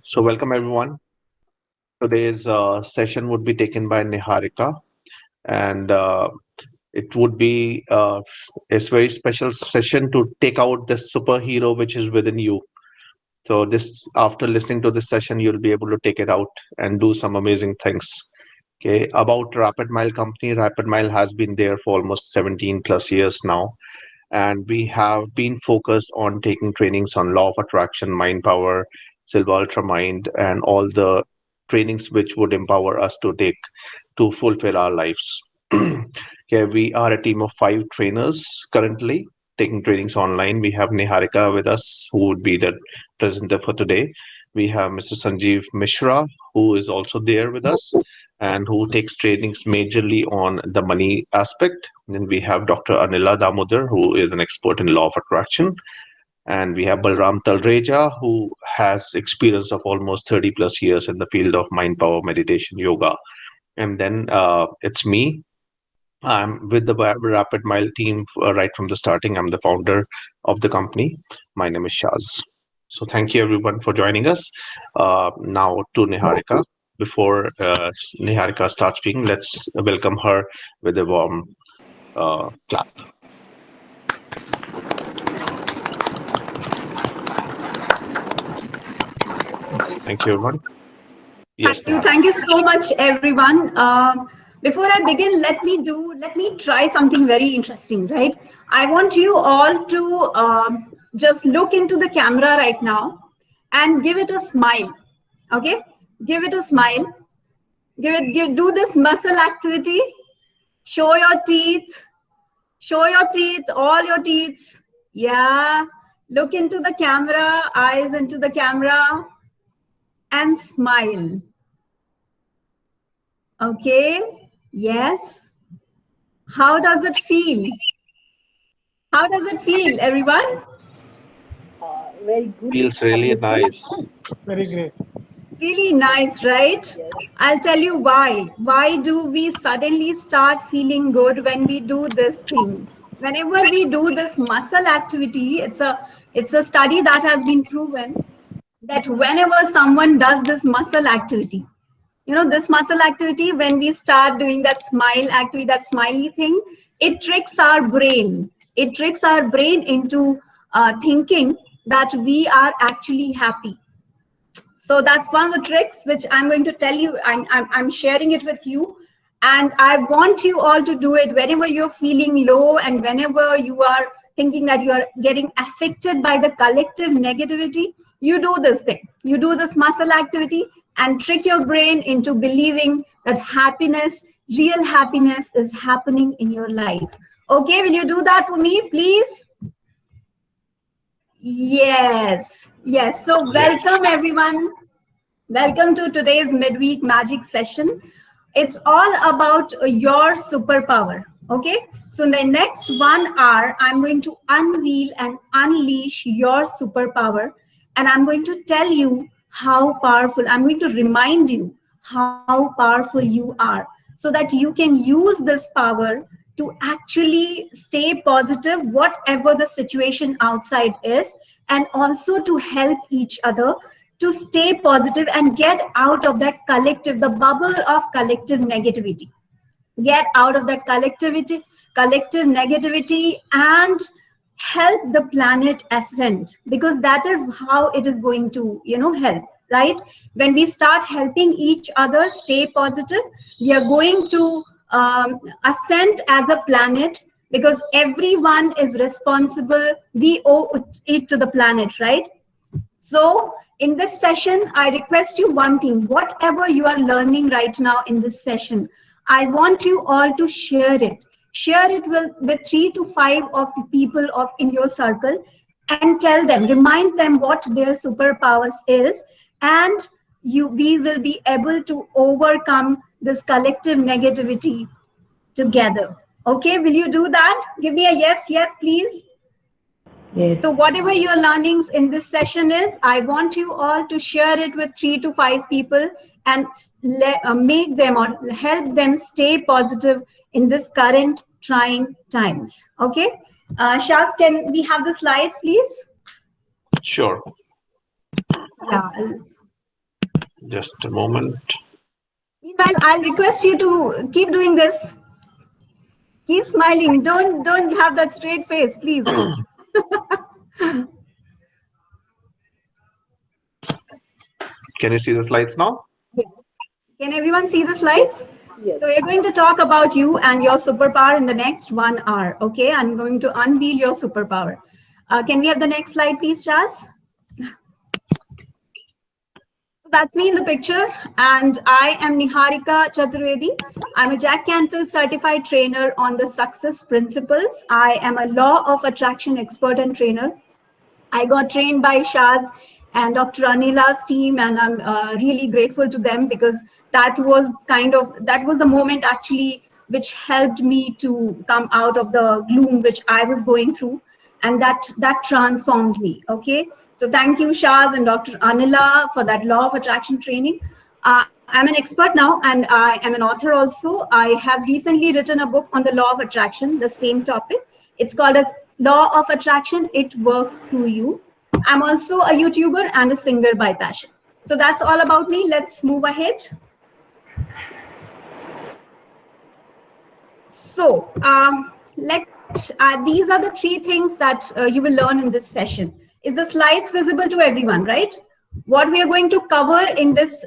So welcome everyone. Today's session would be taken by Niharika, and it would be a very special session to take out the superhero which is within you. So this, after listening to this session, you'll be able to take it out and do some amazing things. Okay, about Rapid Mile company. Rapid Mile has been there for almost 17 plus years now, and we have been focused on taking trainings on law of attraction, mind power, silver ultra mind, and all the trainings which would empower us to take to fulfill our lives. Okay, we are a team of 5 trainers currently taking trainings online. We have Niharika with us, who would be the presenter for today. We have Mr. Sanjeev Mishra, who is also there with us and who takes trainings majorly on the money aspect. Then we have Dr. Anila Damodar, who is an expert in law of attraction. And we have Balram Talreja, who has experience of almost 30 plus years in the field of mind power meditation yoga. And then it's me. I'm with the Rapid Mile team right from the starting. I'm the founder of the company. My name is Shaz. So thank you everyone for joining us. Now to Niharika. Before Niharika starts speaking, let's welcome her with a warm clap. Thank you everyone. Yes, Thank you. Niharika. Thank you so much, everyone. Before I begin, let me try something very interesting, right? I want you all to just look into the camera right now and give it a smile. Okay? Give it a smile. Do this muscle activity. Show your teeth. Show your teeth, all your teeth. Yeah. Look into the camera, eyes into the camera, and smile. Okay, yes. How does it feel? How does it feel, everyone? Very good, Feels really absolutely. nice. Very great. Really nice, right? Yes. I'll tell you why. Why do we suddenly start feeling good when we do this thing? Whenever we do this muscle activity, it's a study that has been proven that whenever someone does this muscle activity, this muscle activity, when we start doing that smile activity, that smiley thing, it tricks our brain. It tricks our brain into thinking that we are actually happy. So that's one of the tricks which I'm going to tell you. I'm sharing it with you, and I want you all to do it whenever you're feeling low and whenever you are thinking that you are getting affected by the collective negativity. You do this thing. You do this muscle activity and trick your brain into believing that happiness, real happiness, is happening in your life. Okay, will you do that for me, please? Yes, yes. So Yes. welcome everyone. Welcome to today's midweek magic session. It's all about your superpower. Okay. So in the next 1 hour, I'm going to unveil and unleash your superpower. And I'm going to tell you how powerful, I'm going to remind you how powerful you are so that you can use this power to actually stay positive, whatever the situation outside is, and also to help each other to stay positive and get out of that collective, the bubble of collective negativity. Get out of that collective negativity, and help the planet ascend, because that is how it is going to, help, right? When we start helping each other stay positive, we are going to ascend as a planet, because everyone is responsible. We owe it to the planet, right? So, in this session, I request you one thing: whatever you are learning right now in this session, I want you all to share it. Share it with 3 to 5 of the people in your circle, and tell them, remind them what their superpowers is, and we will be able to overcome this collective negativity together. Okay, will you do that? Give me a yes, yes, please. Yes. So whatever your learnings in this session is, I want you all to share it with 3 to 5 people and make them or help them stay positive in this current trying times. Okay. Shaz, can we have the slides, please? Sure. Yeah. Just a moment. Meanwhile, I'll request you to keep doing this. Keep smiling. Don't have that straight face, please. Can you see the slides now? Yes. Can everyone see the slides? Yes. So we're going to talk about you and your superpower in the next 1 hour. Okay, I'm going to unveil your superpower. Can we have the next slide, please, Chas? That's me in the picture, and I am Niharika Chaturvedi. I'm a Jack Canfield certified trainer on the success principles. I am a law of attraction expert and trainer. I got trained by Shaz and Dr. Anila's team, and I'm really grateful to them because that was the moment actually which helped me to come out of the gloom which I was going through, and that transformed me. Okay, so thank you, Shaz and Dr. Anila, for that law of attraction training. I'm an expert now, and I am an author also. I have recently written a book on the law of attraction, the same topic. It's called as Law of Attraction, It Works Through You. I'm also a YouTuber and a singer by passion. So that's all about me. Let's move ahead. So these are the 3 things that you will learn in this session. Is the slides visible to everyone, right? What we are going to cover in this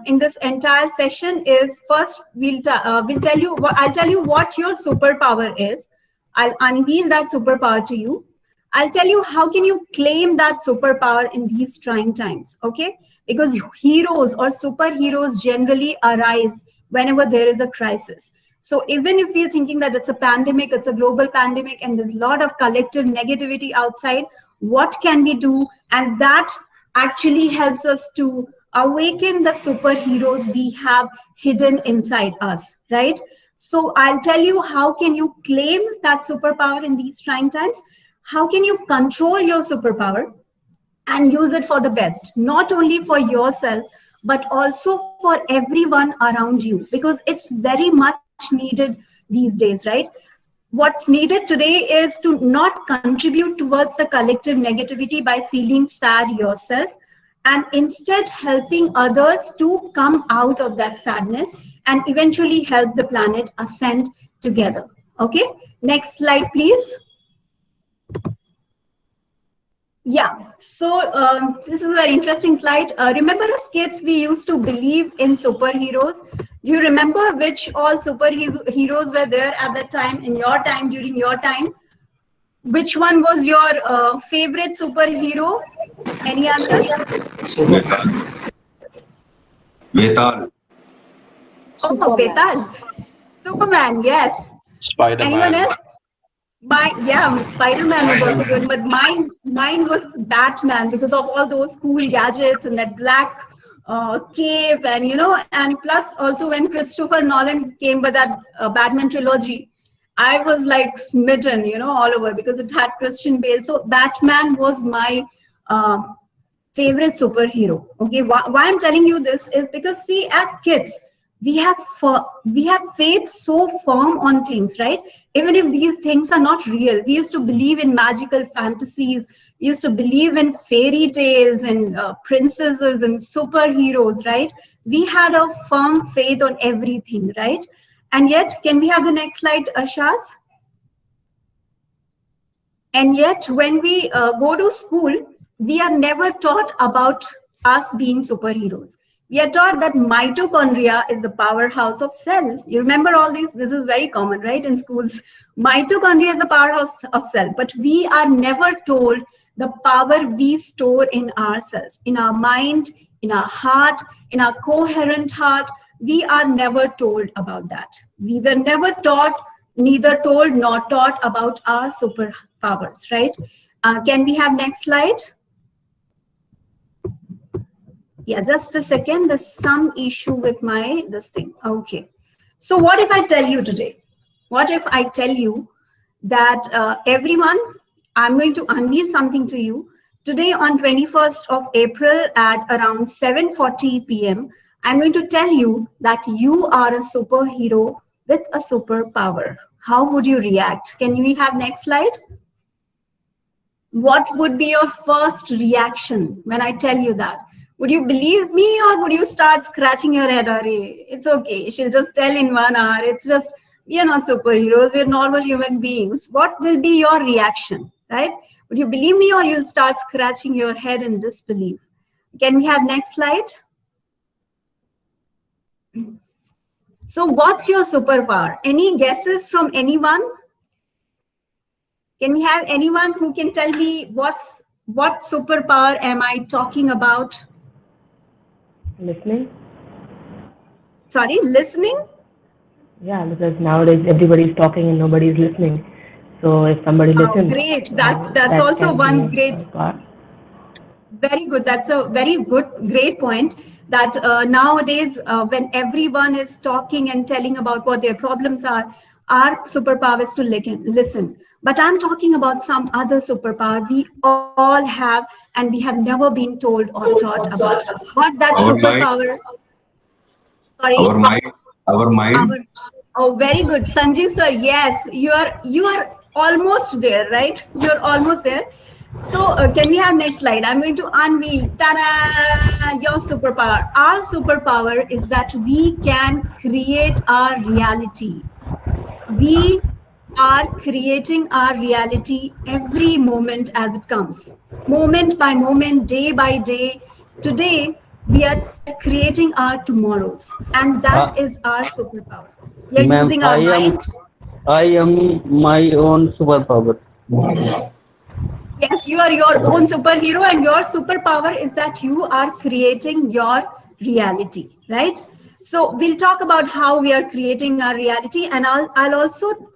in this entire session is, first I'll tell you what your superpower is. I'll unveil that superpower to you. I'll tell you how can you claim that superpower in these trying times, okay? Because heroes or superheroes generally arise whenever there is a crisis. So even if you're thinking that it's a pandemic, it's a global pandemic, and there's a lot of collective negativity outside, what can we do? And that actually helps us to awaken the superheroes we have hidden inside us, right? So I'll tell you how can you claim that superpower in these trying times. How can you control your superpower and use it for the best, not only for yourself, but also for everyone around you, because it's very much needed these days, right? What's needed today is to not contribute towards the collective negativity by feeling sad yourself, and instead helping others to come out of that sadness and eventually help the planet ascend together. Okay, next slide, please. Yeah, so this is a very interesting slide. Remember as kids, we used to believe in superheroes. Do you remember which all superheroes were there at that time, in your time, during your time? Which one was your favorite superhero? Any answers? Vetal. Oh, Betal. Superman, yes. Spider-Man. Anyone else? Spider-Man was also good, but mine was Batman because of all those cool gadgets and that black cape, and and plus also when Christopher Nolan came with that Batman trilogy, I was like smitten, all over, because it had Christian Bale. So Batman was my favorite superhero. Okay, why I'm telling you this is because, see, as kids, we have faith so firm on things, right? Even if these things are not real, we used to believe in magical fantasies. We used to believe in fairy tales and princesses and superheroes, right? We had a firm faith on everything, right? And yet, can we have the next slide, Ashas? And yet, when we go to school, we are never taught about us being superheroes. We are taught that mitochondria is the powerhouse of cell. You remember all these? This is very common, right, in schools. Mitochondria is the powerhouse of cell, but we are never told the power we store in ourselves, in our mind, in our heart, in our coherent heart. We are never told about that. We were never taught, neither told nor taught about our superpowers, right? Can we have next slide? Yeah, just a second. There's some issue with this thing. Okay. So what if I tell you today? What if I tell you that everyone, I'm going to unveil something to you. Today on 21st of April at around 7:40 p.m., I'm going to tell you that you are a superhero with a superpower. How would you react? Can we have next slide? What would be your first reaction when I tell you that? Would you believe me or would you start scratching your head? Arey, it's okay. She'll just tell in 1 hour. It's just, we are not superheroes. We're normal human beings. What will be your reaction, right? Would you believe me or you'll start scratching your head in disbelief? Can we have next slide? So what's your superpower? Any guesses from anyone? Can we have anyone who can tell me what superpower am I talking about? Listening? Sorry, listening? Yeah, because nowadays everybody's talking and nobody's listening. So if somebody listens, great. That's that also can one be great. a part. Very good. That's a very great point. That nowadays, when everyone is talking and telling about what their problems are, our superpower is to listen. But I'm talking about some other superpower we all have, and we have never been told or taught about what that Our mind, superpower. Sorry. our mind, our mind. Oh, very good, Sanjeev sir. Yes, you are almost there, right? You're almost there. So can we have next slide? I'm going to unveil, ta-da, your superpower. Our superpower is that we can create our reality. We are creating our reality every moment as it comes, moment by moment, day by day. Today, we are creating our tomorrows, and that is our superpower. We are using our mind. I am my own superpower. Yes, you are your own superhero, and your superpower is that you are creating your reality, right? So we'll talk about how we are creating our reality, and I'll also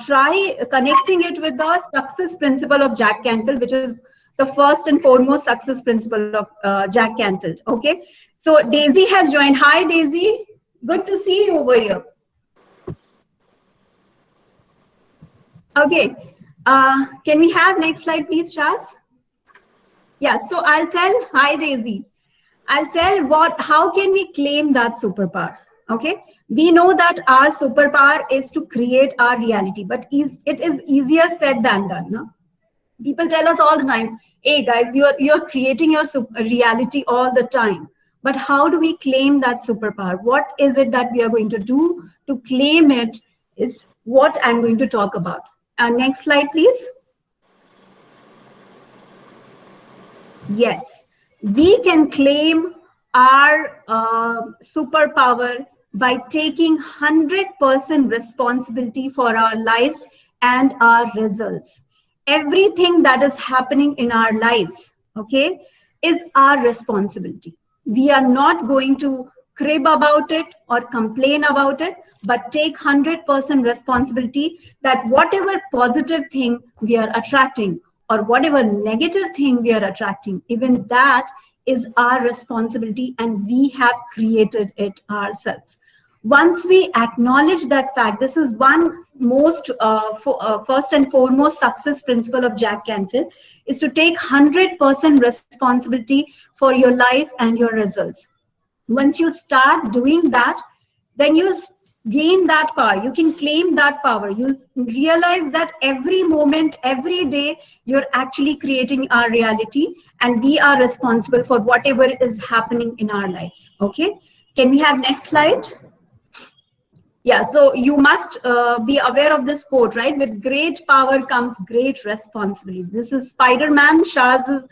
try connecting it with the success principle of Jack Canfield, which is the first and foremost success principle of Jack Canfield. Okay, so Daisy has joined. Hi, Daisy. Good to see you over here. Okay. Can we have next slide, please, Shaz? Yeah, so I'll tell, hi, Daisy. I'll tell how can we claim that superpower, okay? We know that our superpower is to create our reality, but it is easier said than done, no? People tell us all the time, hey, guys, you're creating your reality all the time. But how do we claim that superpower? What is it that we are going to do to claim it is what I'm going to talk about. Next slide, please. Yes, we can claim our superpower by taking 100% responsibility for our lives and our results. Everything that is happening in our lives, okay, is our responsibility. We are not going to crib about it or complain about it, but take 100% responsibility that whatever positive thing we are attracting or whatever negative thing we are attracting, even that is our responsibility, and we have created it ourselves. Once we acknowledge that fact, this is one most first and foremost success principle of Jack Canfield, is to take 100% responsibility for your life and your results. Once you start doing that, then you'll gain that power. You can claim that power. You'll realize that every moment, every day, you're actually creating our reality, and we are responsible for whatever is happening in our lives. Okay, can we have next slide? Yeah, so you must be aware of this quote, right? With great power comes great responsibility. This is Spider-Man, Shaz's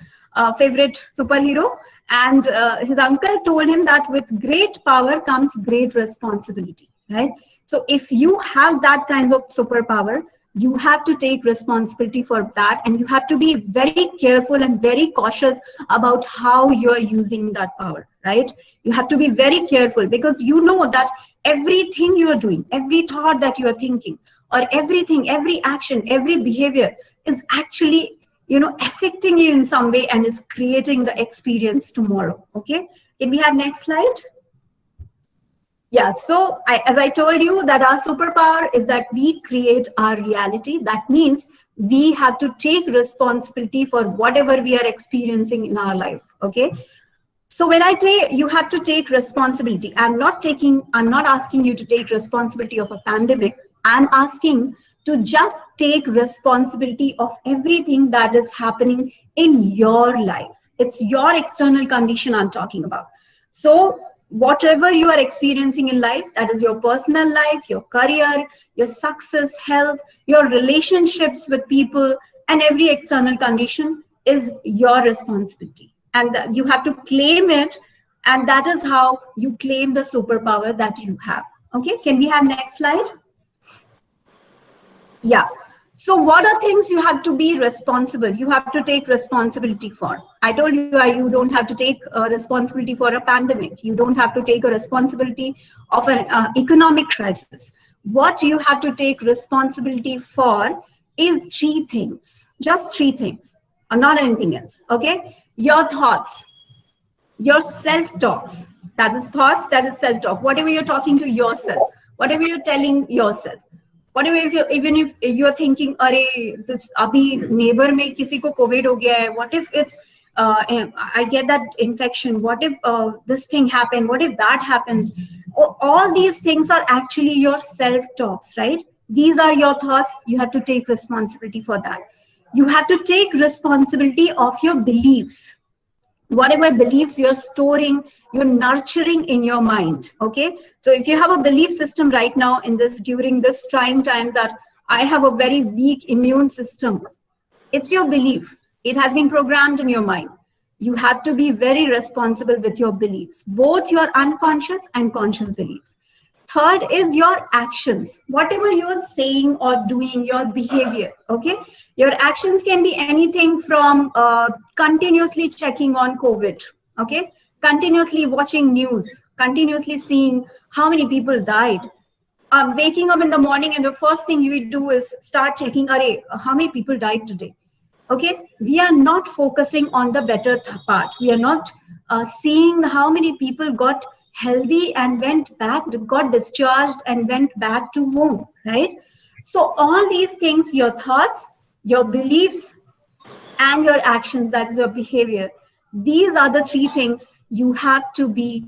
favorite superhero. And his uncle told him that with great power comes great responsibility, right? So if you have that kind of superpower, you have to take responsibility for that, and you have to be very careful and very cautious about how you're using that power, right? You have to be very careful, because you know that everything you are doing, every thought that you are thinking, or everything, every action, every behavior is actually, you know, affecting you in some way and is creating the experience tomorrow. Okay, can we have next slide? Yeah, so as I told you, that our superpower is that we create our reality. That means we have to take responsibility for whatever we are experiencing in our life. Okay, so when I say you have to take responsibility, I'm not asking you to take responsibility of a pandemic. I'm asking to just take responsibility of everything that is happening in your life. It's your external condition I'm talking about. So whatever you are experiencing in life, that is your personal life, your career, your success, health, your relationships with people, and every external condition is your responsibility. And you have to claim it. And that is how you claim the superpower that you have. Okay, can we have next slide? Yeah. So what are things you have to be responsible? You have to take responsibility for. I told you you don't have to take a responsibility for a pandemic. You don't have to take a responsibility of an economic crisis. What you have to take responsibility for is 3 things, just 3 things, or not anything else. Okay, your thoughts, your self-talks, that is thoughts, that is self-talk. Whatever you're talking to yourself, whatever you're telling yourself. Whatever, even if you're thinking, "Arey, this abhi neighbor mein kisi ko COVID ho gaya hai. What if it's I get that infection? What if this thing happened? What if that happens?" All these things are actually your self-talks, right? These are your thoughts. You have to take responsibility for that. You have to take responsibility of your beliefs. Whatever beliefs you're storing, you're nurturing in your mind. Okay, so if you have a belief system right now in this, during this trying times, that I have a very weak immune system, it's your belief. It has been programmed in your mind. You have to be very responsible with your beliefs, both your unconscious and conscious beliefs. Third is your actions. Whatever you're saying or doing, your behavior, okay? Your actions can be anything from continuously checking on COVID, okay? Continuously watching news, continuously seeing how many people died. Waking up in the morning and the first thing you do is start checking, "Arey, how many people died today?" Okay, we are not focusing on the better part. We are not seeing how many people got healthy and went back, got discharged and went back to home, right? So all these things, your thoughts, your beliefs, and your actions, that is your behavior, these are the 3 things you have to be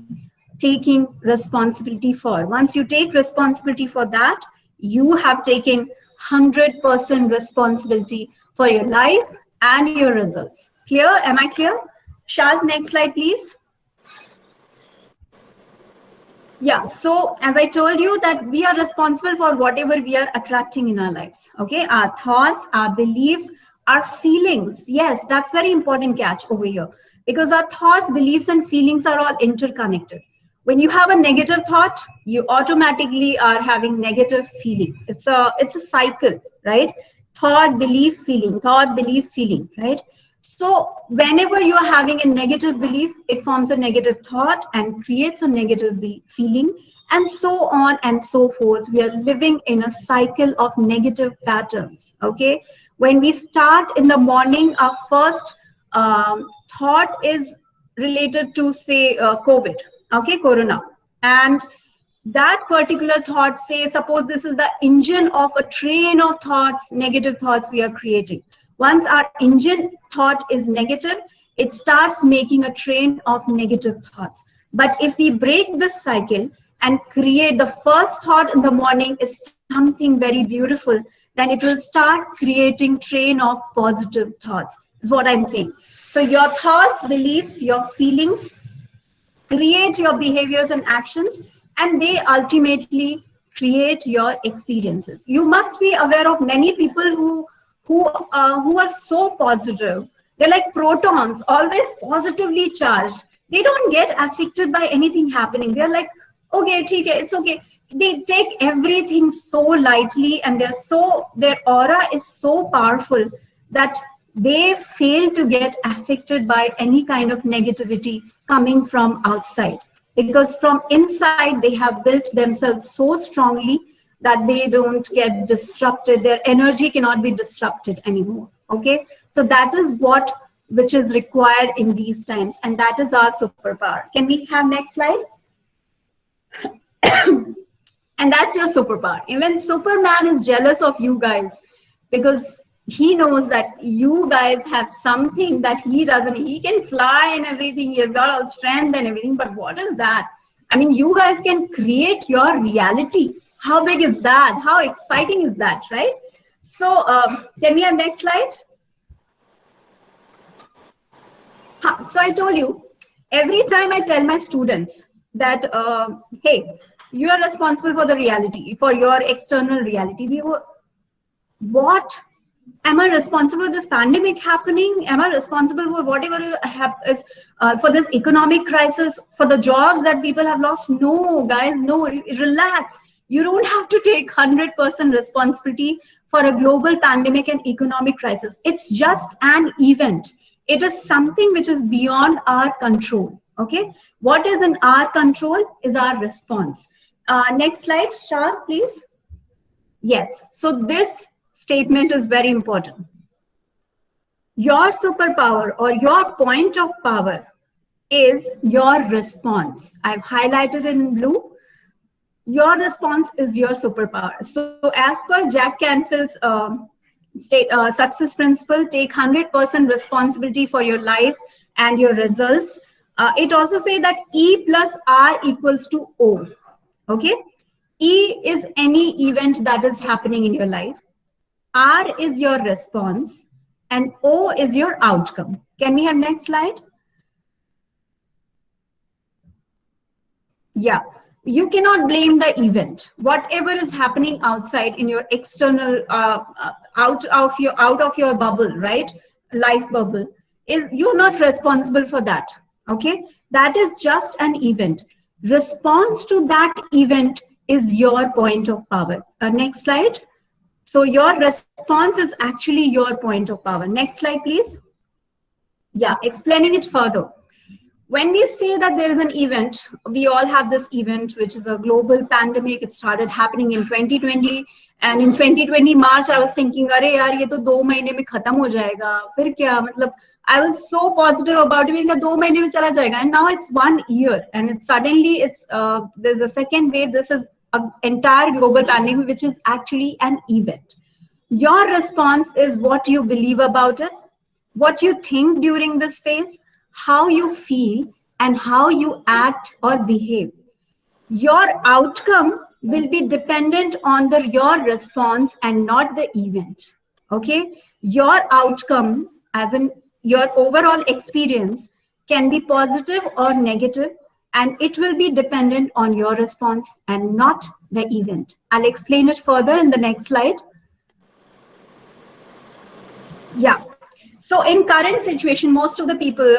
taking responsibility for. Once you take responsibility for that, you have taken 100% responsibility for your life and your results. Clear? Am I clear? Shaz, next slide, please. Yeah, so as I told you that we are responsible for whatever we are attracting in our lives. Okay, our thoughts, our beliefs, our feelings. Yes, that's very important catch over here, because our thoughts, beliefs, and feelings are all interconnected. When you have a negative thought, you automatically are having negative feeling. It's a cycle, right? Thought, belief, feeling, thought, belief, feeling, right? So whenever you are having a negative belief, it forms a negative thought and creates a negative feeling, and so on and so forth. We are living in a cycle of negative patterns, okay? When we start in the morning, our first thought is related to, say, COVID, okay, Corona. And that particular thought, say, suppose this is the engine of a train of thoughts, negative thoughts we are creating. Once our engine thought is negative, it starts making a train of negative thoughts. But if we break this cycle and create the first thought in the morning is something very beautiful, then it will start creating train of positive thoughts, is what I'm saying. So your thoughts, beliefs, your feelings create your behaviors and actions, and they ultimately create your experiences. You must be aware of many people who are so positive. They're like protons, always positively charged. They don't get affected by anything happening. They're like, okay, it's okay. They take everything so lightly, and their aura is so powerful that they fail to get affected by any kind of negativity coming from outside. Because from inside, they have built themselves so strongly that they don't get disrupted. Their energy cannot be disrupted anymore. Okay, so that is which is required in these times, and that is our superpower. Can we have next slide? And that's your superpower. Even Superman is jealous of you guys, because he knows that you guys have something that he doesn't. He can fly and everything. He has got all strength and everything. But what is that? I mean, you guys can create your reality. How big is that? How exciting is that, right? So can we have next slide? So I told you, every time I tell my students that, hey, you are responsible for the reality, for your external reality. We were, what? Am I responsible for this pandemic happening? Am I responsible for whatever is for this economic crisis, for the jobs that people have lost? No, guys, no, relax. You don't have to take 100% responsibility for a global pandemic and economic crisis. It's just an event. It is something which is beyond our control. Okay, what is in our control is our response. Next slide, Shaz, please. Yes, so this statement is very important. Your superpower or your point of power is your response. I've highlighted it in blue. Your response is your superpower. So as per Jack Canfield's success principle, take 100% responsibility for your life and your results. It also says that E plus R equals to O. Okay, E is any event that is happening in your life. R is your response and O is your outcome. Can we have next slide? Yeah, you cannot blame the event. Whatever is happening outside in your external, out of your bubble, right? Life bubble, is you're not responsible for that. Okay, that is just an event. Response to that event is your point of power. Next slide. So your response is actually your point of power. Next slide, please. Yeah, explaining it further. When we say that there is an event, we all have this event, which is a global pandemic. It started happening in 2020. And in 2020 March, I was thinking, अरे यार ये तो 2 महीने में खत्म हो जाएगा. फिर क्या मतलब? I was so positive about it. 2 महीने में चला जाएगा. And now it's 1 year. And it's suddenly there's a second wave. This is an entire global pandemic, which is actually an event. Your response is what you believe about it, what you think during this phase, how you feel, and how you act or behave. Your outcome will be dependent on your response and not the event. Okay, your outcome, as in your overall experience, can be positive or negative, and it will be dependent on your response and not the event. I'll explain it further in the next slide. Yeah. So in current situation, most of the people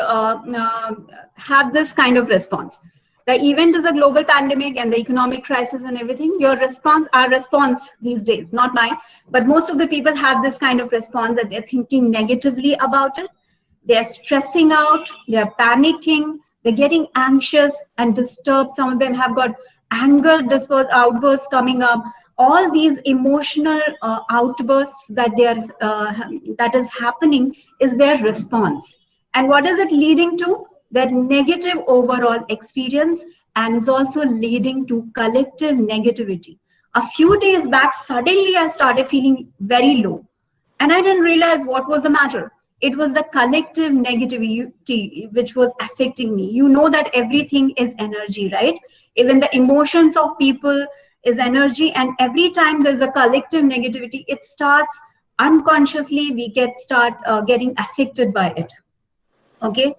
have this kind of response. The event is a global pandemic and the economic crisis and everything. Your response, our response these days, not mine, but most of the people have this kind of response that they're thinking negatively about it. They're stressing out, they're panicking, they're getting anxious and disturbed. Some of them have got anger outbursts coming up. All these emotional outbursts that is happening is their response. And what is it leading to? Their negative overall experience, and is also leading to collective negativity. A few days back, suddenly I started feeling very low, and I didn't realize what was the matter. It was the collective negativity which was affecting me. You know that everything is energy, right? Even the emotions of people is energy, and every time there's a collective negativity, it starts unconsciously, we start getting affected by it. Okay,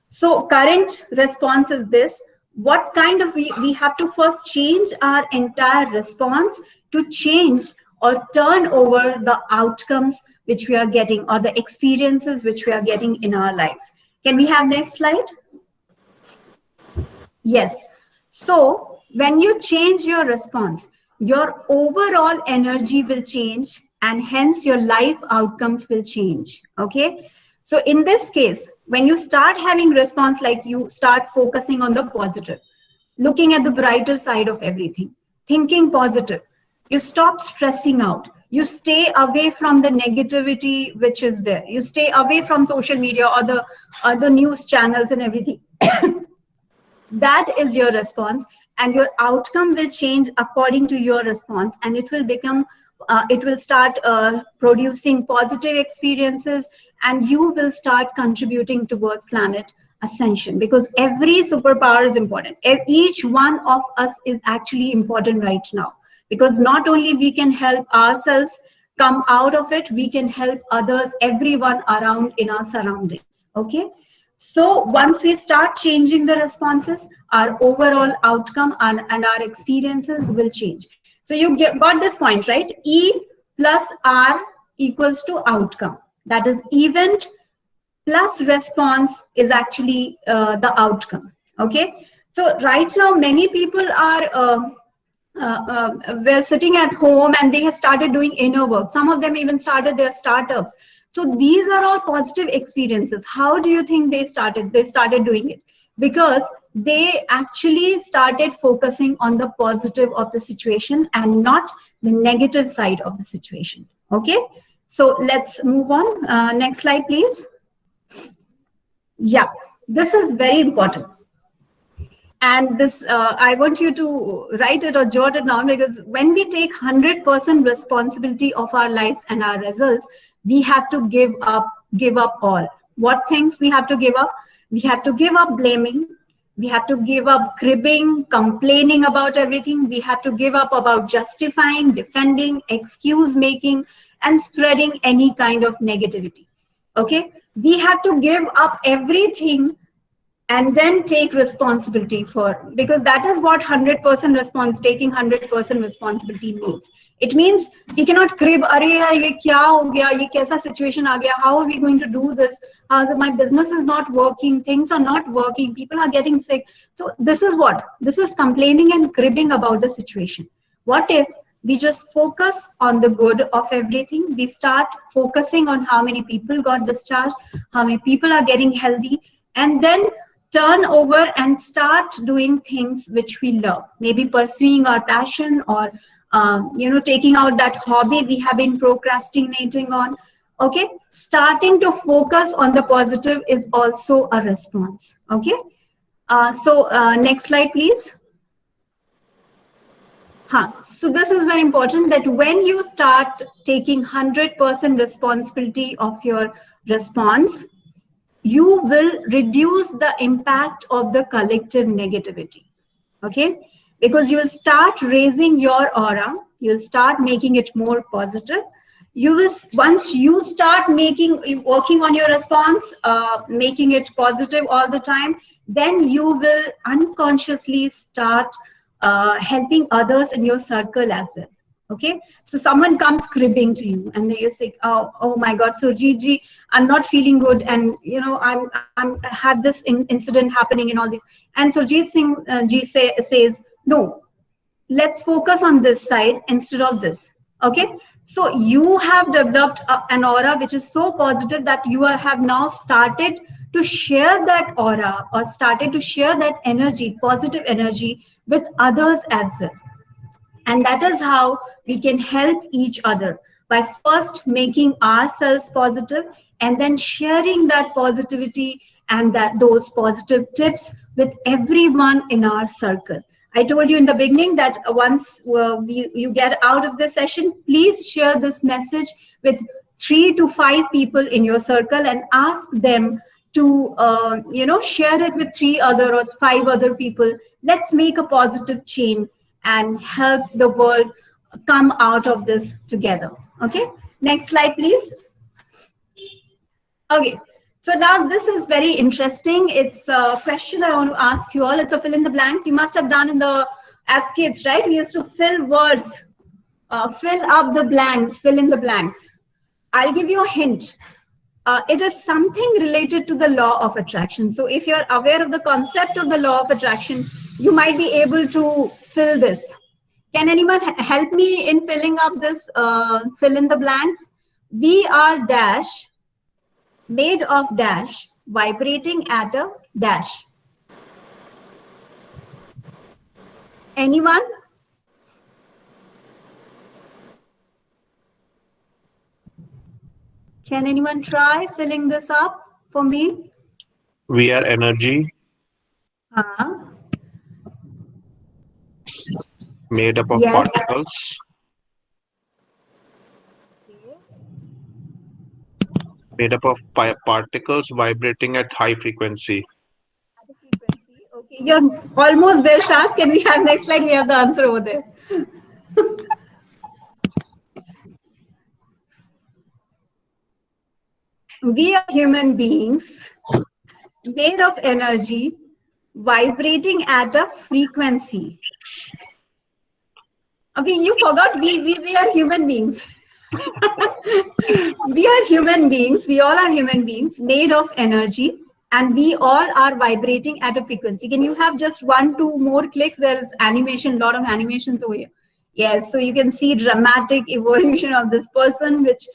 so current response is this. What kind of, we have to first change our entire response to change or turn over the outcomes which we are getting, or the experiences which we are getting in our lives. Can we have next slide? Yes. So when you change your response, your overall energy will change, and hence your life outcomes will change. Okay. So in this case, when you start having response, like you start focusing on the positive, looking at the brighter side of everything, thinking positive, you stop stressing out. You stay away from the negativity which is there. You stay away from social media or the news channels and everything. That is your response, and your outcome will change according to your response, and it will become, it will start producing positive experiences, and you will start contributing towards planet ascension, because every superpower is important. Each one of us is actually important right now, because not only we can help ourselves come out of it, we can help others, everyone around in our surroundings. Okay. So once we start changing the responses, our overall outcome and our experiences will change. So you got this point, right? E plus R equals to outcome. That is, event plus response is actually the outcome. Okay. So right now, many people are we're sitting at home and they have started doing inner work. Some of them even started their startups. So these are all positive experiences. How do you think they started? They started doing it because they actually started focusing on the positive of the situation and not the negative side of the situation. Okay. So let's move on. Next slide, please. Yeah, this is very important. And this, I want you to write it or jot it down, because when we take 100% responsibility of our lives and our results, we have to give up all. What things we have to give up? We have to give up blaming. We have to give up cribbing, complaining about everything. We have to give up about justifying, defending, excuse making, and spreading any kind of negativity. Okay? We have to give up everything and then take responsibility for, because that is what 100% response, taking 100% responsibility means. It means we cannot crib, "Arey yaar, ye kya ho gaya? Ye kaisa situation aa gaya? How are we going to do this? My business is not working. Things are not working. People are getting sick." So this is what? This is complaining and cribbing about the situation. What if we just focus on the good of everything? We start focusing on how many people got discharged, how many people are getting healthy, and then turn over and start doing things which we love. Maybe pursuing our passion, or taking out that hobby we have been procrastinating on. Okay, starting to focus on the positive is also a response. Okay, so next slide, please. So this is very important, that when you start taking 100% responsibility of your response, you will reduce the impact of the collective negativity. Okay, because you will start raising your aura, you'll start making it more positive. You will, once you start working on your response, making it positive all the time, then you will unconsciously start helping others in your circle as well. Okay, so someone comes cribbing to you and then you say, oh my God, so Gigi, I'm not feeling good, and I have this incident happening and all this. And so G says, no, let's focus on this side instead of this. Okay, so you have developed an aura which is so positive that you have now started to share that aura, or started to share that energy, positive energy, with others as well. And that is how we can help each other, by first making ourselves positive and then sharing that positivity and those positive tips with everyone in our circle. I told you in the beginning that once you get out of this session, please share this message with 3 to 5 people in your circle and ask them to share it with 3 other or 5 other people. Let's make a positive chain and help the world come out of this together. Okay, next slide, please. Okay, so now this is very interesting. It's a question I want to ask you all. It's a fill in the blanks. You must have done as kids, right? We used to fill words, fill up the blanks, fill in the blanks. I'll give you a hint. It is something related to the law of attraction. So if you're aware of the concept of the law of attraction, you might be able to fill this. Can anyone help me in filling up this fill in the blanks? We are dash, made of dash, vibrating at a dash. Anyone? Can anyone try filling this up for me? We are energy made up of particles. Made up of particles vibrating at high frequency. Okay, you're almost there, Shaz. Can we have next slide? We have the answer over there. We are human beings made of energy, vibrating at a frequency. Okay, you forgot we are human beings. We are human beings. We all are human beings made of energy, and we all are vibrating at a frequency. Can you have just 1-2 more clicks? There is animation, lot of animations over here. Yes, so you can see dramatic evolution of this person, which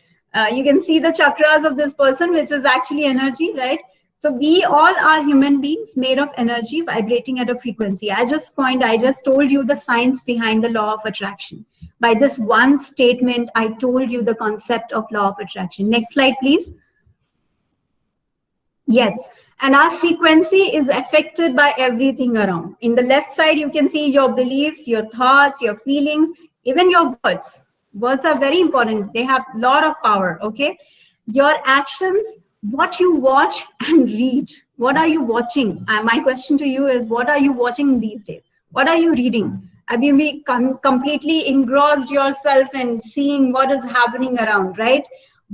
you can see the chakras of this person, which is actually energy, right? So we all are human beings made of energy vibrating at a frequency. I just told you the science behind the law of attraction. By this one statement, I told you the concept of law of attraction. Next slide, please. Yes, and our frequency is affected by everything around. In the left side, you can see your beliefs, your thoughts, your feelings, even your words. Words are very important. They have a lot of power, okay? Your actions, what you watch and read. What are you watching? My question to you is, what are you watching these days? What are you reading? Have you been completely engrossed yourself in seeing what is happening around, right?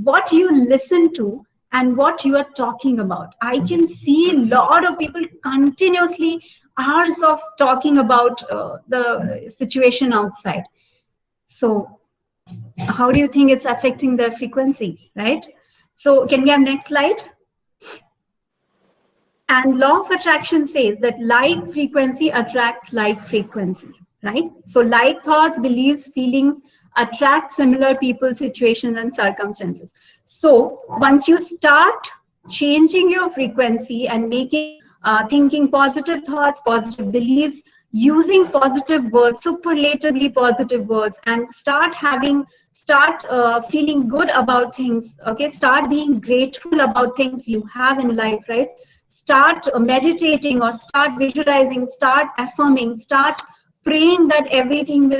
What you listen to and what you are talking about. I can see a lot of people continuously hours of talking about the situation outside. So how do you think it's affecting their frequency, right? So can we have next slide? And law of attraction says that like frequency attracts like frequency, right? So like thoughts, beliefs, feelings attract similar people, situations, and circumstances. So once you start changing your frequency and making thinking positive thoughts, positive beliefs, using positive words, superlatively positive words, and start feeling good about things, okay? Start being grateful about things you have in life, right? Start meditating or start visualizing, start affirming, start praying that everything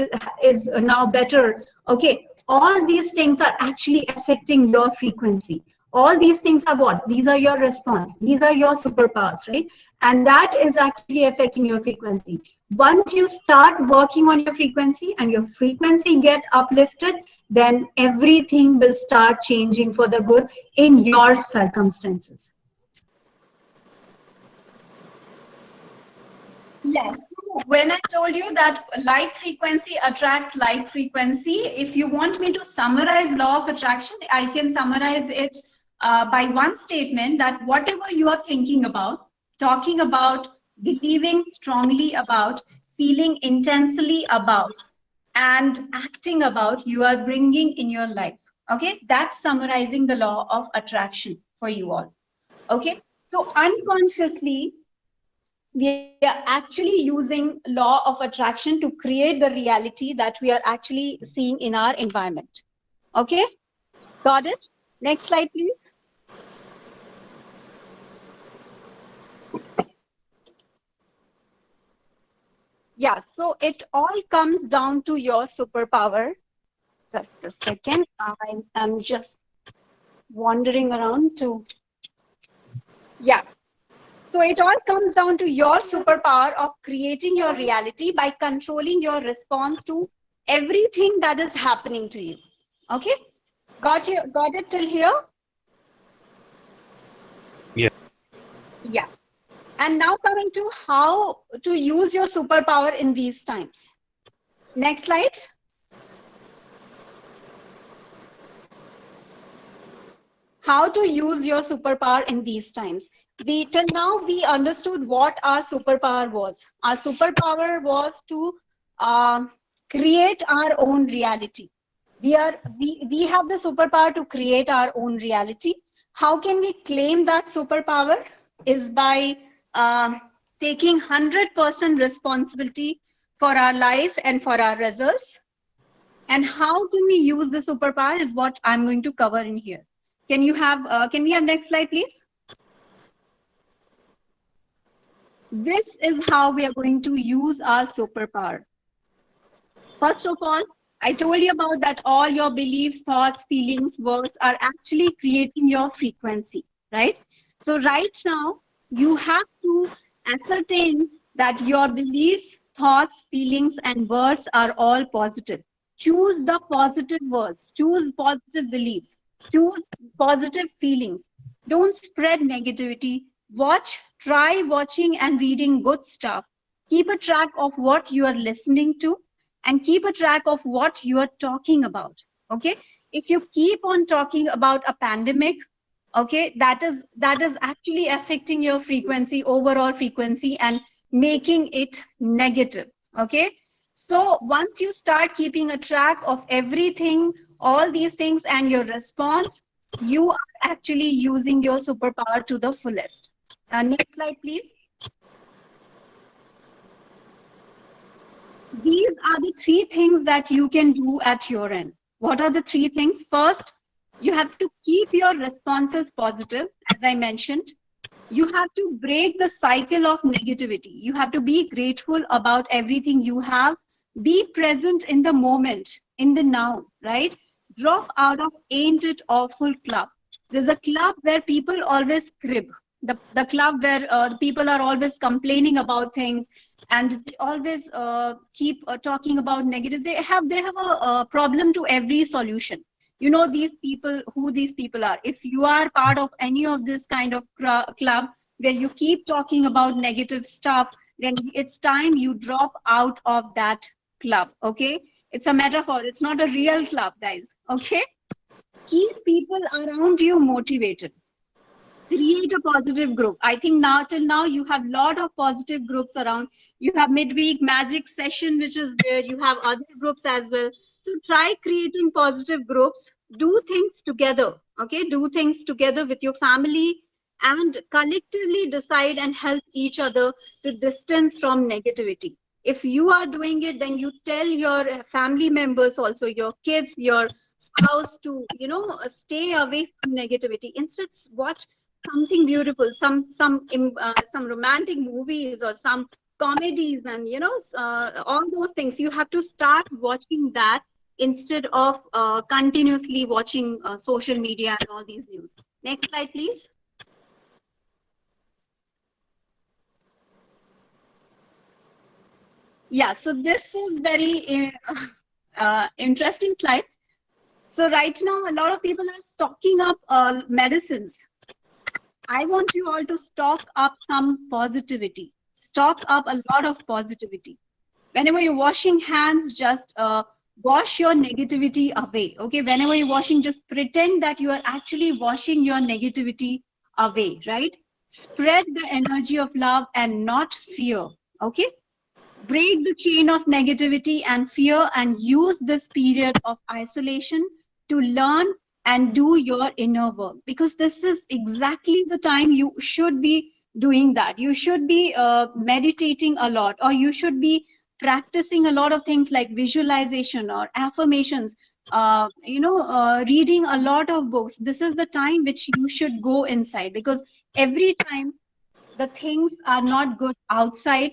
is now better, okay? All these things are actually affecting your frequency. All these things are what? These are your response. These are your superpowers, right? And that is actually affecting your frequency. Once you start working on your frequency and your frequency get uplifted, then everything will start changing for the good in your circumstances. Yes. When I told you that like frequency attracts like frequency, if you want me to summarize law of attraction, I can summarize it by one statement that whatever you are thinking about, talking about, believing strongly about, feeling intensely about, and acting about, you are bringing in your life. Okay, that's summarizing the law of attraction for you all. Okay, so unconsciously, we are actually using law of attraction to create the reality that we are actually seeing in our environment. Okay, got it? Next slide, please. Yeah, so it all comes down to your superpower. Just a second, I'm just wandering around to, yeah. So it all comes down to your superpower of creating your reality by controlling your response to everything that is happening to you. Okay, got it till here? Yeah. Yeah. And now coming to how to use your superpower in these times. Next slide. How to use your superpower in these times. Till now we understood what our superpower was. Our superpower was to create our own reality. We have the superpower to create our own reality. How can we claim that superpower? Is by taking 100% responsibility for our life and for our results. And how can we use the superpower is what I'm going to cover in here. Can we have next slide, please? This is how we are going to use our superpower. First of all, I told you about that all your beliefs, thoughts, feelings, words are actually creating your frequency, right? So right now, you have to ascertain that your beliefs, thoughts, feelings, and words are all positive. Choose the positive words, choose positive beliefs, choose positive feelings. Don't spread negativity. Try watching and reading good stuff. Keep a track of what you are listening to and keep a track of what you are talking about. Okay. If you keep on talking about a pandemic, okay, that is actually affecting your frequency, overall frequency, and making it negative. Okay. So once you start keeping a track of everything, all these things, and your response, you are actually using your superpower to the fullest. Next slide, please. These are the three things that you can do at your end. What are the three things? First, you have to keep your responses positive, as I mentioned. You have to break the cycle of negativity. You have to be grateful about everything you have. Be present in the moment, in the now, right? Drop out of ain't it awful club. There's a club where people always crib. The club where people are always complaining about things and they always keep talking about negative. They have a problem to every solution. You know these people, who these people are. If you are part of any of this kind of club where you keep talking about negative stuff, then it's time you drop out of that club. Okay, it's a metaphor, it's not a real club, guys. Okay, keep people around you motivated. Create a positive group. I think now, till now, you have a lot of positive groups around. You have midweek magic session, which is there. You have other groups as well. So try creating positive groups. Do things together. Okay, do things together with your family and collectively decide and help each other to distance from negativity. If you are doing it, then you tell your family members, also your kids, your spouse, to stay away from negativity. Instead, watch something beautiful, some romantic movies or some comedies, and all those things. You have to start watching that instead of continuously watching social media and all these news. Next slide, please. Yeah, so this is very interesting slide. So right now, a lot of people are stocking up medicines. I want you all to stock up some positivity. Stock up a lot of positivity. Whenever you're washing hands, just wash your negativity away. Okay, whenever you're washing, just pretend that you are actually washing your negativity away, right? Spread the energy of love and not fear. Okay, break the chain of negativity and fear and use this period of isolation to learn and do your inner work, because this is exactly the time you should be doing that. You should be meditating a lot, or you should be practicing a lot of things like visualization or affirmations, reading a lot of books. This is the time which you should go inside, because every time the things are not good outside,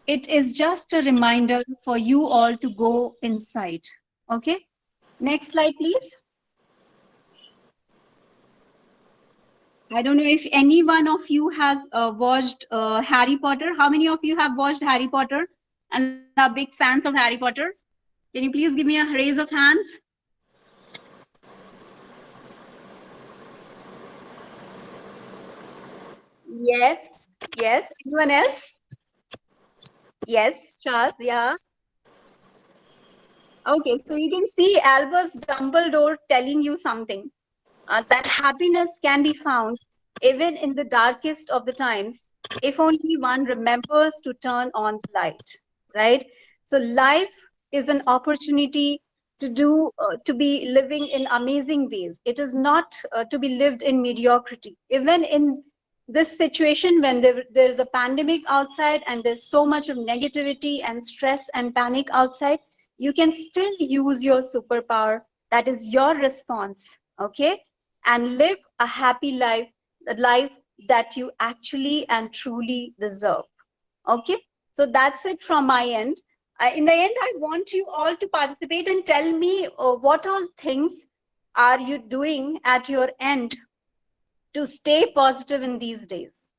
it is just a reminder for you all to go inside. Okay, next slide, please. I don't know if any one of you has watched Harry Potter. How many of you have watched Harry Potter and are big fans of Harry Potter? Can you please give me a raise of hands? Yes, yes. Anyone else? Yes, Charles, yeah. Okay, so you can see Albus Dumbledore telling you something. That happiness can be found even in the darkest of the times, if only one remembers to turn on the light, right? So life is an opportunity to be living in amazing ways. It is not to be lived in mediocrity. Even in this situation, when there's a pandemic outside and there's so much of negativity and stress and panic outside, you can still use your superpower. That is your response, okay? And live a happy life, the life that you actually and truly deserve. Okay, so that's it from my end. In the end, I want you all to participate and tell me what all things are you doing at your end to stay positive in these days.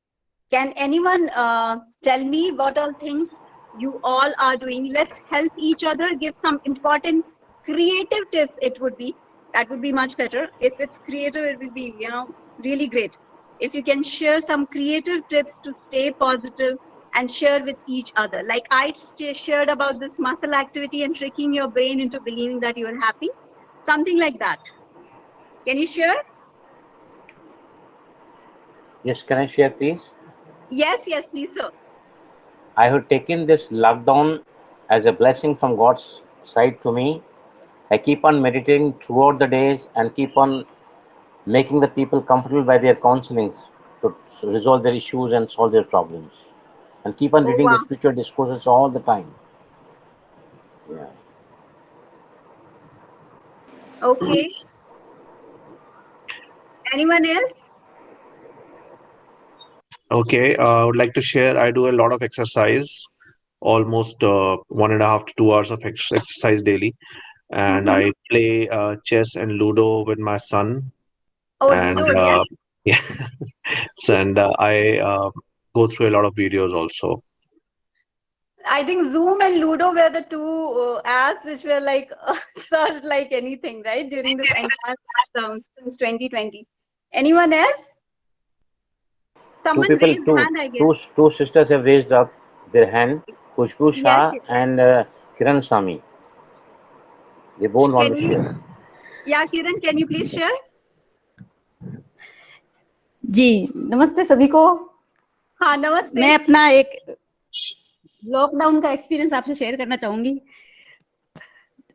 Can anyone tell me what all things you all are doing? Let's help each other, give some important creative tips. It would be, that would be much better. If it's creative, it will be, really great. if you can share some creative tips to stay positive and share with each other. Like I shared about this muscle activity and tricking your brain into believing that you're happy, something like that. Can you share? Yes, can I share, please? Yes, please, sir. I have taken this lockdown as a blessing from God's side to me. I keep on meditating throughout the days and keep on making the people comfortable by their counselings to resolve their issues and solve their problems. And keep on Oh, reading the wow. spiritual discourses all the time. Yeah. Okay. Anyone else? Okay, I would like to share. I do a lot of exercise, almost 1.5 to 2 hours of exercise daily, and Mm-hmm. I play chess and Ludo with my son, Oh, and Ludo, yes. yeah, and I go through a lot of videos also. I think Zoom and Ludo were the two apps which were like searched like anything, right? During this entire lockdown since 2020. Anyone else? Someone raised hand, I guess. Two sisters have raised up their hand. Khushbu Yes. Shah and Kiran Sami. They both want Can to we? share. Yeah, Kiran, can you please share? जी नमस्ते सभी को। हाँ, नमस्ते। मैं अपना एक lockdown का experience आपसे शेयर करना चाहूंगी।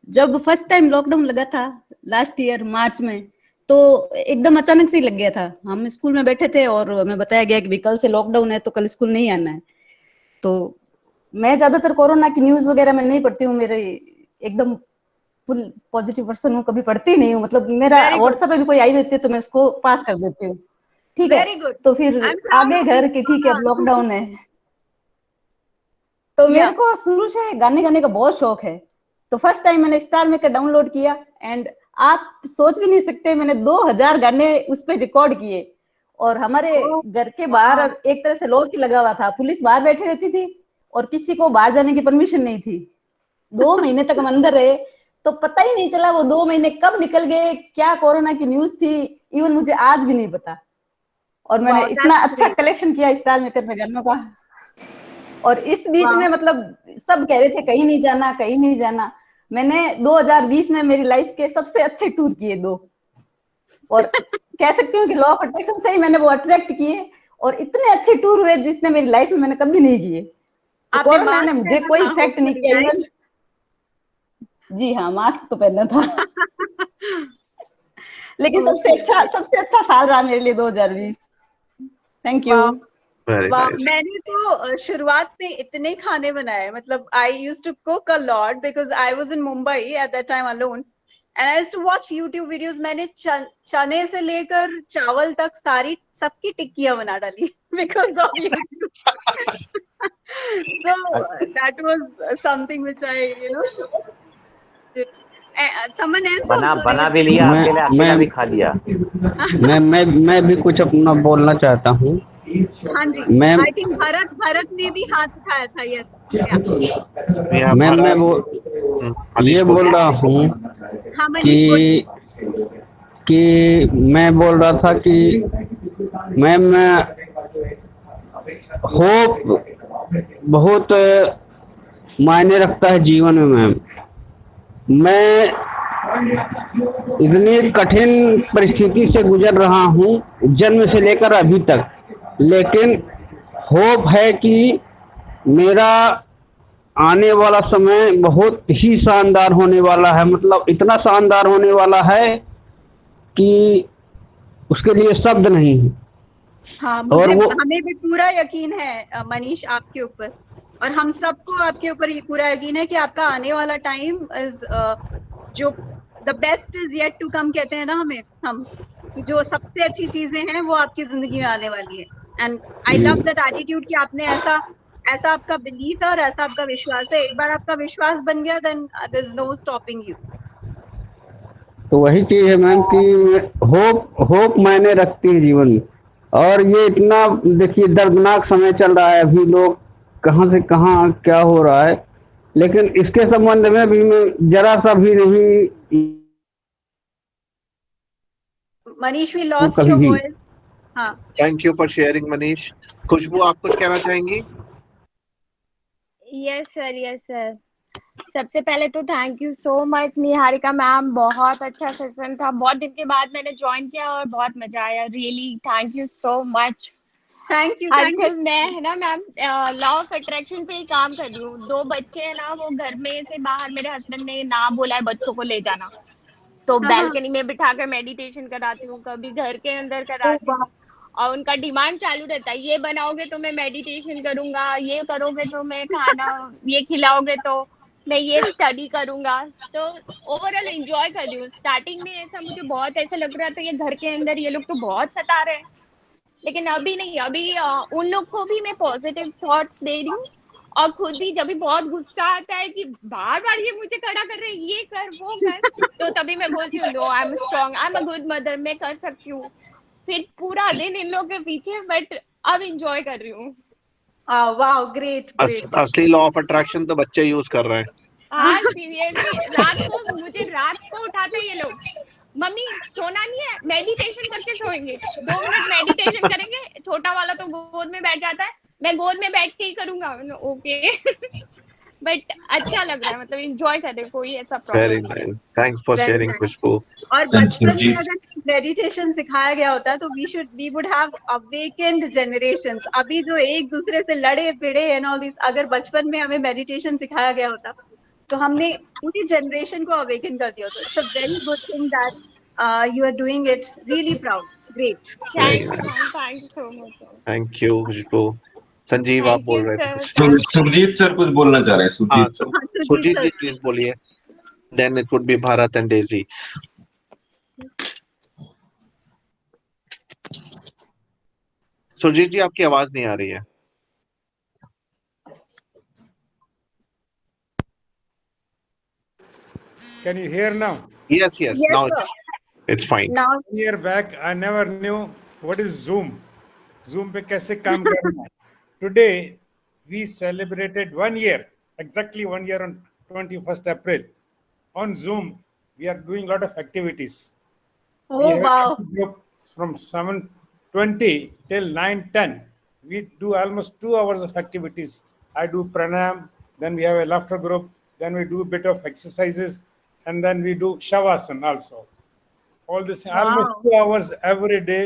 जब फर्स्ट टाइम लॉकडाउन लगा था लास्ट ईयर मार्च में, तो एकदम अचानक से ही लग गया था। हम स्कूल में बैठे थे और हमें बताया गया कि कल से लॉकडाउन है, तो कल स्कूल नहीं आना है। तो मैं ज्यादातर कोरोना की न्यूज वगैरह में नहीं पढ़ती हूँ, मेरे एकदम फुल पॉजिटिव पर्सन हूँ, कभी पढ़ती नहीं हूँ। मतलब मेरा व्हाट्सएप पे भी कोई आई रहती है तो मैं उसको पास कर देती हूँ, ठीक है। तो फिर आगे घर के ठीक है, अब लॉकडाउन है। तो मेरे को शुरू से गाने का बहुत शौक है। तो फर्स्ट टाइम मैंने स्टार मेकर डाउनलोड किया एंड आप सोच भी नहीं सकते, मैंने 2000 गाने उस पर रिकॉर्ड किए। और हमारे घर के बाहर एक तरह से लॉक ही लगा हुआ था, पुलिस बाहर बैठी रहती थी और किसी को बाहर जाने की परमिशन नहीं थी। 2 महीने तक हम अंदर रहे, तो पता ही नहीं चला वो 2 महीने कब निकल गए, क्या कोरोना की न्यूज थी, इवन मुझे आज भी नहीं पता। और मैंने इतना अच्छा कलेक्शन किया स्टार मेकर में गानों का। और इस बीच में मतलब सब कह रहे थे कहीं नहीं जाना, कहीं नहीं जाना। मैंने 2020 में मेरी लाइफ के सबसे अच्छे टूर किए 2, और कह सकती हूँ कि लॉ ऑफ अट्रैक्शन से ही मैंने वो अट्रैक्ट किए। और इतने अच्छे टूर हुए जितने मेरी लाइफ में मैंने कभी नहीं किए। तो कोरोना ने मुझे कोई इफेक्ट नहीं किया इवन। जी हाँ, मास्क तो पहना था। लेकिन सबसे अच्छा साल रहा मेरे लिए 2020। Thank you. मैंने तो शुरुआत में इतने खाने बनाए, मतलब I used to cook a lot because I was in Mumbai at that time alone and I used to watch YouTube videos. मैंने चने से लेकर चावल तक सबकी टिक्कियां बना डाली because of YouTube. So that was something which I someone else बना भी लिया, अकेला भी खा लिया। मैं भी कुछ अपना बोलना चाहता हूँ। हाँ जी, आई थिंक भरत ने भी हाथ उठाया था। यस, मैं ये बोल रहा हूँ कि मैं बोल रहा था कि मैम होप बहुत मायने रखता है जीवन में। मैम मैं इतनी कठिन परिस्थिति से गुजर रहा हूँ जन्म से लेकर अभी तक, लेकिन होप है कि मेरा आने वाला समय बहुत ही शानदार होने वाला है। मतलब इतना शानदार होने वाला है कि उसके लिए शब्द नहीं है। हाँ, हमें भी पूरा यकीन है मनीष आपके ऊपर, और हम सबको आपके ऊपर ये पूरा यकीन है कि आपका आने वाला टाइम इज जो the best is yet to come कहते हैं ना हम कि जो सबसे अच्छी चीजें हैं वो आपकी जिंदगी में आने वाली है। And I love that attitude कि आपने ऐसा आपका बिलीफ है और ऐसा आपका विश्वास है। एक बार आपका विश्वास बन गया then there is no stopping you. तो वही चीज है मैम कि होप मायने रखती है जीवन में। और ये इतना देखिए दर्दनाक समय चल रहा है, अभी लोग कहाँ से कहाँ क्या हो रहा है, लेकिन इसके संबंध में भी मैं जरा सा भी नहीं। Manish, we lost your voice. हाँ thank you for sharing Manish. Khushboo, आप कुछ कहना चाहेंगी? Yes sir, yes sir. सबसे पहले तो thank you so much Niharika ma'am, बहुत अच्छा सेशन था। बहुत दिन के बाद मैंने ज्वाइन किया और बहुत मजा आया। Really thank you so much. Thank you आजकल मैं है ना मैम लॉ ऑफ अट्रैक्शन पे ही काम कर रही हूँ। 2 बच्चे हैं ना, वो घर में से बाहर मेरे हस्बैंड ने ना बोला है बच्चों को ले जाना, तो हाँ हाँ बैल्कनी में बिठा कर मेडिटेशन कराती हूँ, कभी घर के अंदर ओ कराती वाह हूँ। और उनका डिमांड चालू रहता है, ये बनाओगे तो मैं मेडिटेशन करूंगा, ये करोगे तो मैं खाना, ये खिलाओगे तो मैं ये स्टडी करूंगा। तो ओवरऑल एंजॉय कर रही हूँ। स्टार्टिंग में ऐसा मुझे बहुत ऐसा लग रहा था, ये घर के अंदर ये लोग तो बहुत सता रहे हैं, लेकिन अभी नहीं। अभी उन लोग को भी मैं पॉजिटिव थॉट्स दे रही हूँ, और खुद भी जब भी बहुत गुस्सा आता है कि बार बार ये मुझे खड़ा कर रहे हैं, ये कर वो कर, तो तभी मैं बोलती हूँ no, I am strong, I am a good mother, मैं कर सकती हूँ। फिर पूरा दिन इन लोग के पीछे, बट अब इंजॉय कर रही हूँ। वाह ग्रेट ग्रेट असली लॉ ऑफ अट्रैक्शन तो बच्चे यूज कर रहे हैं। हाँ सीरियसली, रात को उठाते हैं ये लोग, मम्मी सोना नहीं है, मेडिटेशन करके सोएंगे, 2 मिनट मेडिटेशन करेंगे। छोटा वाला तो गोद में बैठ जाता है, मैं गोद में बैठ के ही करूंगा। ओके बट अच्छा लग रहा है, मतलब इंजॉय कर रहे हैं, कोई ऐसा वेरी प्रॉब्लम नहीं है। Nice, thanks for very sharing nice. Khushboo. और And बचपन में Surjit, अगर मेडिटेशन सिखाया गया होता तो we would have awakened generations. अभी जो एक दूसरे से लड़े भिड़े एंड ऑल दिस, अगर बचपन में हमें मेडिटेशन सिखाया गया होता तो हमने पूरी जनरेशन को अवेकन कर दिया होता। It's a very good thing that you are doing it, really proud, great. Very thank you nice, ma'am, thank you so much. Thank you Khushboo. Sanjeev, आप थैंक बोल यू रहे थे सर, कुछ? Thank you. सुरजीत सर कुछ बोलना चाह रहे हैं, हाँ, सुरजीत सर। हाँ सुरजीत सुजीत सर। जी प्लीज बोलिए, then it would be Bharat and Daisy. Sujeet ji, आपकी आवाज नहीं आ रही है। Can you hear now? Yes, yes, Yes now sir, it's fine. now 1 year back, I never knew what is Zoom. Zoom पे कैसे काम करना है. Today, we celebrated 1 year, exactly 1 year on 21st April. On Zoom, we are doing a lot of activities. We oh have wow, a group from 7:20 till 9:10. We do almost 2 hours of activities. I do pranayam, then we have a laughter group, then we do a bit of exercises, and then we do shavasana also. All this almost wow. 2 hours every day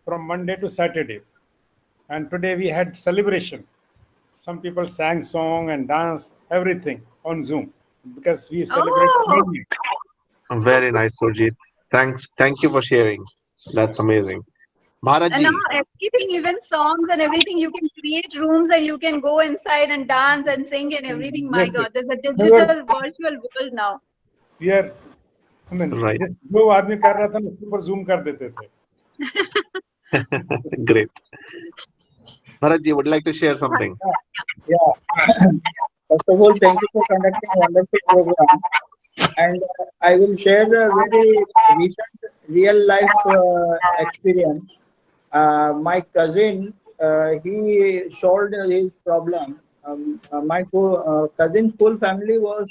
from Monday to Saturday. And today we had celebration. Some people sang song and dance, everything on Zoom because we celebrate Oh, 1 year. Very nice, Surjit. Thank you for sharing. That's amazing. Bharat and now ji, everything, even songs and everything, you can create rooms and you can go inside and dance and sing and everything. My Yes, God, there's a we were digital virtual world now. we are, I mean, right? जिस जो आदमी कर रहा था ना उसके ऊपर zoom कर देते थे. Great. Bharat ji, would like to share something? Yeah. First of all, thank you for conducting a wonderful program. And I will share a very recent real life experience. My cousin, he solved his problem. Cousin's full family was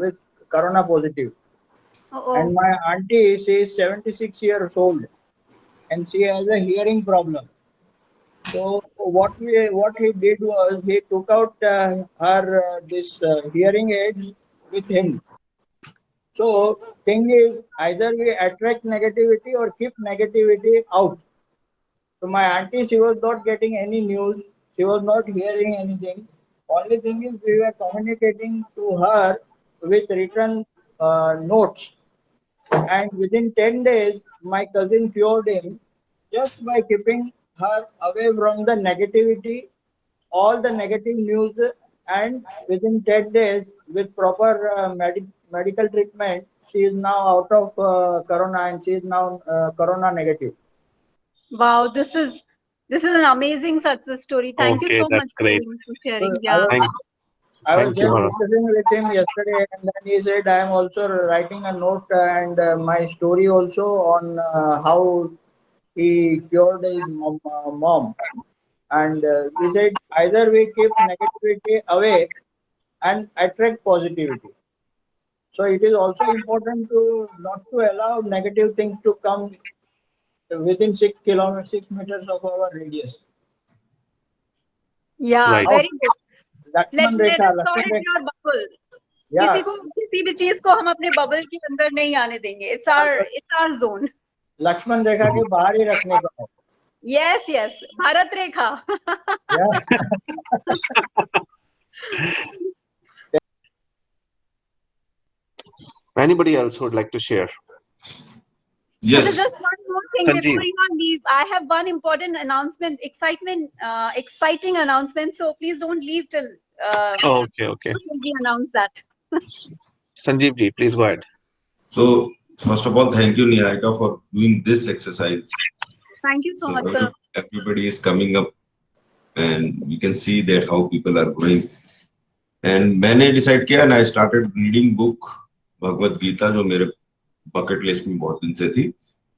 with corona positive. Oh, And my auntie, she is 76 years old and she has a hearing problem. So what he did was he took out her this hearing aids with him. So thing is, either we attract negativity or keep negativity out. So my auntie, she was not getting any news. She was not hearing anything. Only thing is, we were communicating to her with written notes. And within 10 days, my cousin cured him just by keeping her away from the negativity, all the negative news, and within 10 days, with proper medical treatment, she is now out of corona and she is now corona negative. wow, this is an amazing success story. Thank you Okay, so much that's great. for sharing. So Yeah. I was Thank you, just Bharat. discussing with him yesterday, and then he said, I am also writing a note and my story also on how he cured his mom. And he said, either we keep negativity away and attract positivity. So it is also important to not to allow negative things to come within 6 meters of our radius. Yeah, Right. very good. Lakshman Let Rekha, us call Lakshman it Rekha. your bubble. Yeah. किसी को किसी भी चीज को हम अपने bubble के अंदर नहीं आने देंगे. It's our zone. लक्ष्मण रेखा के बाहर ही रखने का है. Yes, yes. Bharat Rekha. Anybody else who would like to share? Yes. Yes. Just one more thing Sanjeev. before you all leave. I have one important announcement, exciting announcement. So please don't leave till Okay. till we announce that. Sanjeev ji, please go ahead. So first of all, thank you, Niharika, for doing this exercise. Thank you so So much, sir. everybody is coming up, and we can see that how people are growing. And मैंने decide किया, and I started reading book Bhagavad Gita, जो मेरे bucket list में बहुत दिन से थी,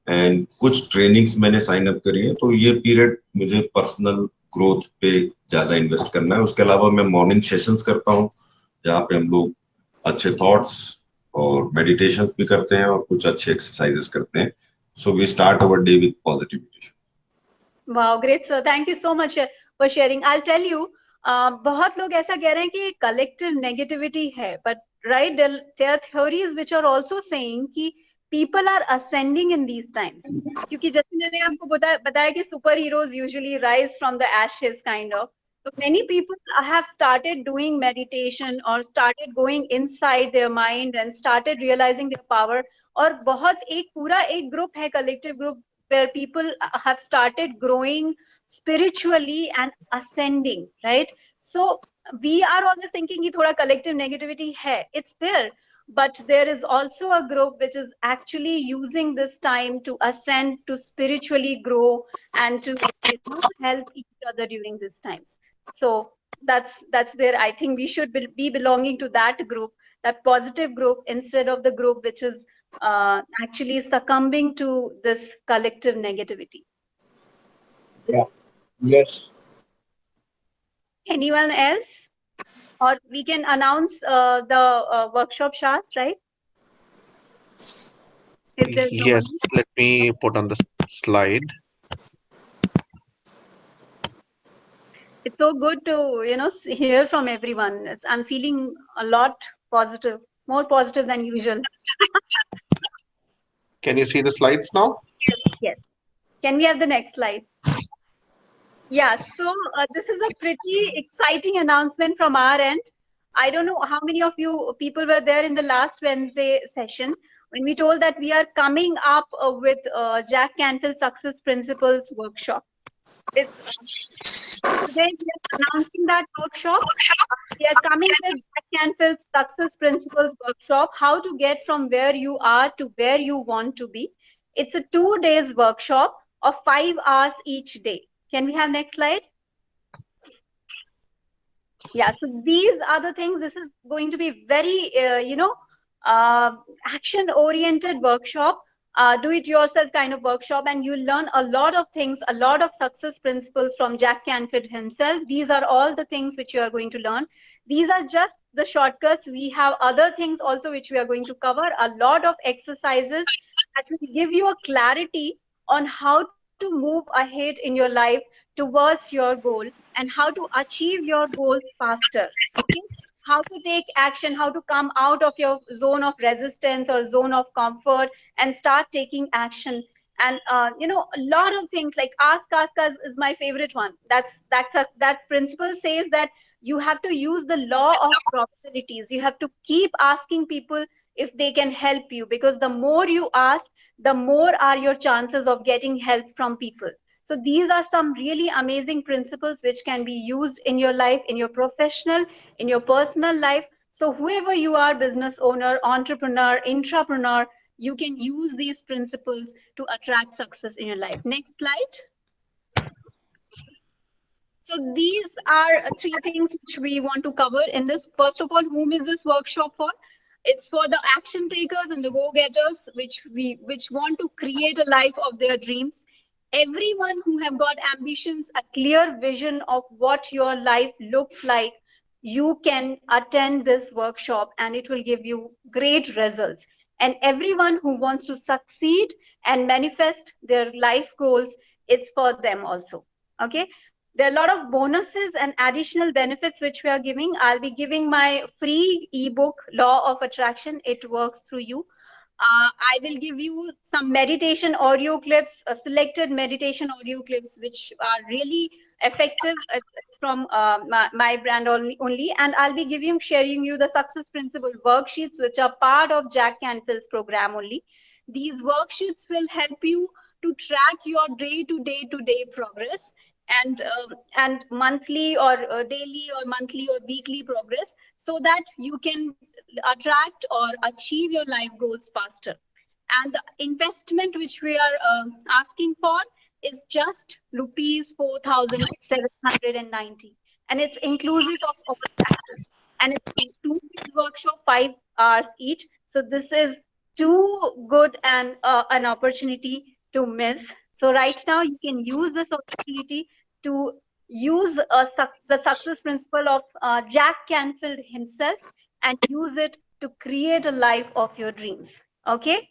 and कुछ trainings मैंने sign up करी है. तो ये period मुझे personal growth पे ज्यादा invest करना है. उसके अलावा मैं morning sessions करता हूँ, जहाँ पे हम लोग अच्छे thoughts और meditations भी करते हैं और कुछ अच्छे exercises करते हैं. So we start our day with positivity. Wow, great, sir. Thank you so much for sharing. I'll tell you, बहुत लोग ऐसा कह रहे हैं कि collective negativity है, but right, there are theories which are also saying कि people are ascending in these times. क्योंकि जैसे मैंने आपको बताया कि superheroes usually rise from the ashes, kind of. So many people have started doing meditation or started going inside their mind and started realizing their power. और बहुत पूरा एक group है, collective group, where people have started growing spiritually and ascending, right? So we are always thinking कि थोड़ा collective negativity है. It's there. But there is also a group which is actually using this time to ascend, to spiritually grow, and to help each other during these times. So that's there. I think we should be belonging to that group, that positive group, instead of the group which is actually succumbing to this collective negativity. Yeah. Yes. Anyone else? Or we can announce the workshop, Shas, right? If there's no Yes, one. let me put on the slide. It's so good to hear from everyone. I'm feeling a lot positive, more positive than usual. Can you see the slides now? Yes. Can we have the next slide? Yeah, so this is a pretty exciting announcement from our end. I don't know how many of you people were there in the last Wednesday session when we told that we are coming up with Jack Canfield Success Principles workshop. Today we are announcing that workshop. We are coming with Jack Canfield Success Principles workshop, how to get from where you are to where you want to be. It's a 2 days workshop of 5 hours each day. Can we have next slide? Yeah, so these are the things. This is going to be very, action-oriented workshop, do-it-yourself kind of workshop, and you'll learn a lot of things, a lot of success principles from Jack Canfield himself. These are all the things which you are going to learn. These are just the shortcuts. We have other things also which we are going to cover, a lot of exercises that will give you a clarity on how to move ahead in your life towards your goal and how to achieve your goals faster. Okay? How to take action, how to come out of your zone of resistance or zone of comfort and start taking action. And a lot of things like ask is my favorite one. That principle says that you have to use the law of probabilities. You have to keep asking people if they can help you, because the more you ask, the more are your chances of getting help from people. So these are some really amazing principles which can be used in your life, in your professional, in your personal life. So whoever you are, business owner, entrepreneur, intrapreneur, you can use these principles to attract success in your life. Next slide. So these are 3 things which we want to cover in this. First of all, whom is this workshop for? It's for the action takers and the go-getters which want to create a life of their dreams. Everyone who have got ambitions, a clear vision of what your life looks like, you can attend this workshop and it will give you great results. and everyone who wants to succeed and manifest their life goals, it's for them also. Okay. There are a lot of bonuses and additional benefits which we are giving. I'll be giving my free ebook, Law of Attraction. It works through you. I will give you some meditation audio clips, selected meditation audio clips, which are really effective. It's from my brand only. And I'll be sharing you the success principle worksheets, which are part of Jack Canfield's program only. These worksheets will help you to track your day-to-day progress and monthly or daily or monthly or weekly progress, so that you can attract or achieve your life goals faster. And the investment which we are asking for is just rupees 4,790, and it's inclusive of all taxes, and it's 2 days workshop, 5 hours each. So this is too good and an opportunity to miss. So right now you can use this opportunity to use the success principle of Jack Canfield himself and use it to create a life of your dreams. Okay.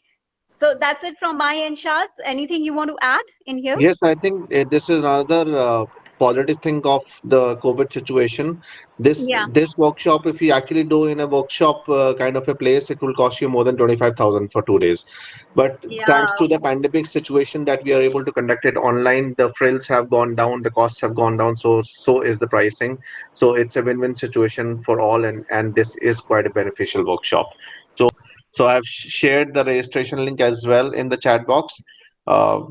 So that's it from my end, Shaz. Anything you want to add in here? Yes, I think this is another positive thing of the COVID situation. Yeah. This workshop, if you actually do in a workshop kind of a place, it will cost you more than 25,000 for 2 days. But thanks Yeah. to the pandemic situation that we are able to conduct it online, the frills have gone down, the costs have gone down, so is the pricing. So it's a win-win situation for all, and this is quite a beneficial workshop. So I've shared the registration link as well in the chat box.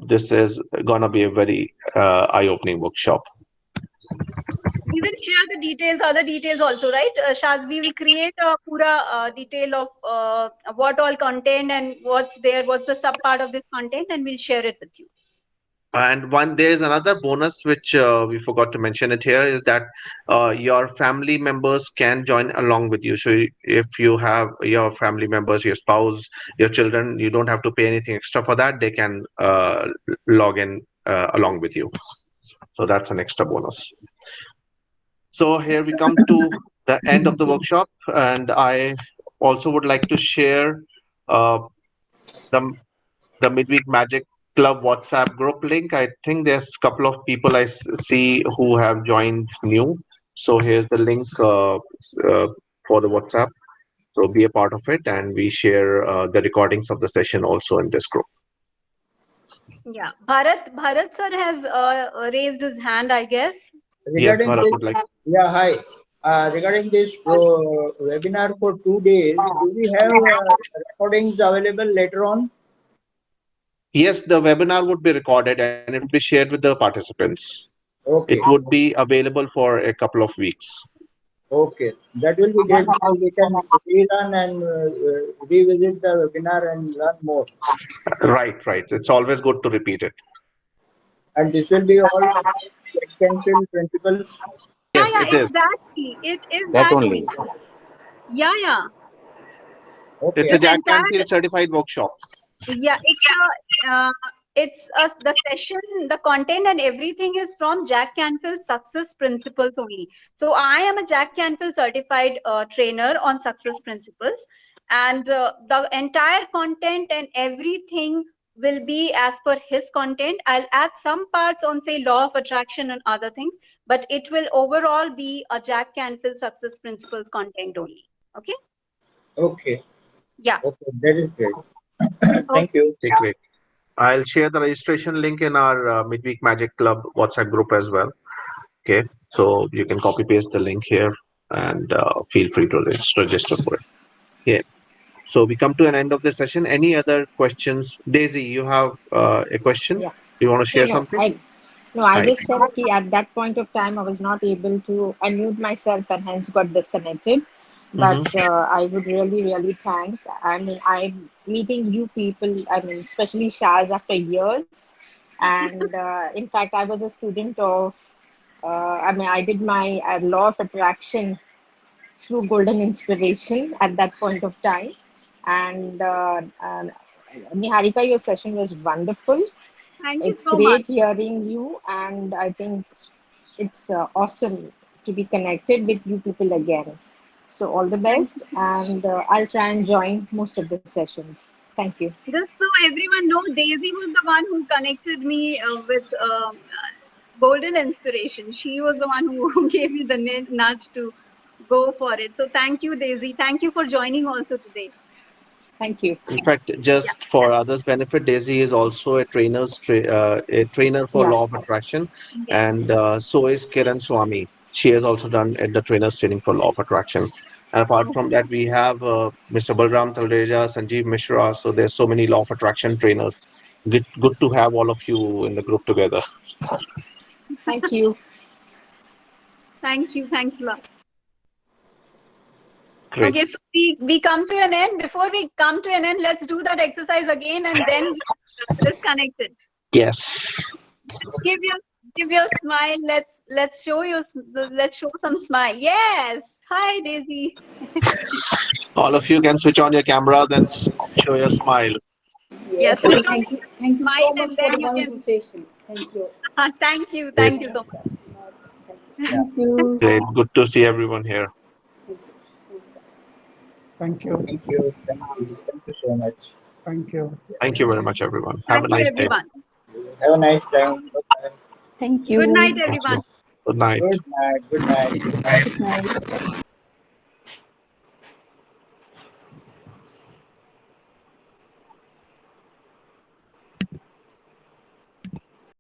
This is gonna be a very eye-opening workshop. We will share the details, other details also, right? Shaz, we will create a pura detail of what all content and what's there, what's the sub part of this content, and we'll share it with you. And there's another bonus which we forgot to mention it here is that your family members can join along with you. So if you have your family members, your spouse, your children, you don't have to pay anything extra for that. They can log in along with you. So that's an extra bonus. So here we come to the end of the workshop, and I also would like to share uh, the Midweek Magic Club WhatsApp group link. I think there's a couple of people I see who have joined new. So here's the link for the WhatsApp. So be a part of it, and we share the recordings of the session also in this group. Yeah, Bharat sir has raised his hand, I guess. Yes, Regarding Bharat this, would like. yeah, hi. Regarding this webinar for 2 days, do we have recordings available later on? Yes, the webinar would be recorded and it would be shared with the participants. Okay. It would be available for a couple of weeks. Okay, that will be great because we can rerun and revisit the webinar and learn more. Right. It's always good to repeat it. And this will be all Canfield principles. Yes, Yeah, it is. exactly. It is That that only. only. Yeah. Okay. It's a This Jack entire Canfield certified workshop. Yeah, it's the session, the content and everything is from Jack Canfield Success Principles only. So I am a Jack Canfield certified trainer on Success Principles, and the entire content and everything will be as per his content. I'll add some parts on, say, law of attraction and other things, but it will overall be a Jack Canfield Success Principles content only. Okay? Okay. Yeah. Okay, that is great. Thank you. Okay, great. I'll share the registration link in our Midweek Magic Club WhatsApp group as well. Okay, so you can copy paste the link here and feel free to register for it. Yeah. So we come to an end of the session. Any other questions? Daisy, you have a question? Yeah. Do you want to share No, something? I Right. just said at that point of time I was not able to unmute myself and hence got disconnected. But I would really thank. I mean, I'm meeting you people. I mean, especially Shaz after years. And in fact, I was a student of. I mean, I did my law of attraction through Golden Inspiration at that point of time. And Niharika, your session was wonderful. Thank you It's so much. great hearing you, and I think it's awesome to be connected with you people again. So all the best, and I'll try and join most of the sessions. Thank you. Just so everyone know, Daisy was the one who connected me with Golden Inspiration. She was the one who gave me the nudge to go for it. So thank you, Daisy. Thank you for joining also today. Thank you. In fact, just for others' benefit, Daisy is also a trainer for Yeah. Law of Attraction, and so is Kiran Swami. She has also done the trainers training for Law of Attraction. And apart from that, we have Mr. Balram Talreja, Sanjeev Mishra. So there's so many Law of Attraction trainers. Good to have all of you in the group together. Thank you. Thank you. Thanks a lot. Great. Okay, so we come to an end. Before we come to an end, let's do that exercise again, and then we're disconnected. Yes. Give your smile. Let's show some smile. Yes. Hi, Daisy. All of you can switch on your cameras and show your smile. Yes. And Switch on thank you smile so much and for then the you wonderful can. session. Thank you. Thank you so much. Thank you. Great. Good to see everyone here. Thank you. Thank you. Thank you. Thank you so much. Thank you. Thank you very much, everyone. Have a Thank you, nice day. everyone. Have a nice time. Bye-bye. Thank you. Good night, Thank everyone. you. Good night. Good night. Good night. Good night. Good night.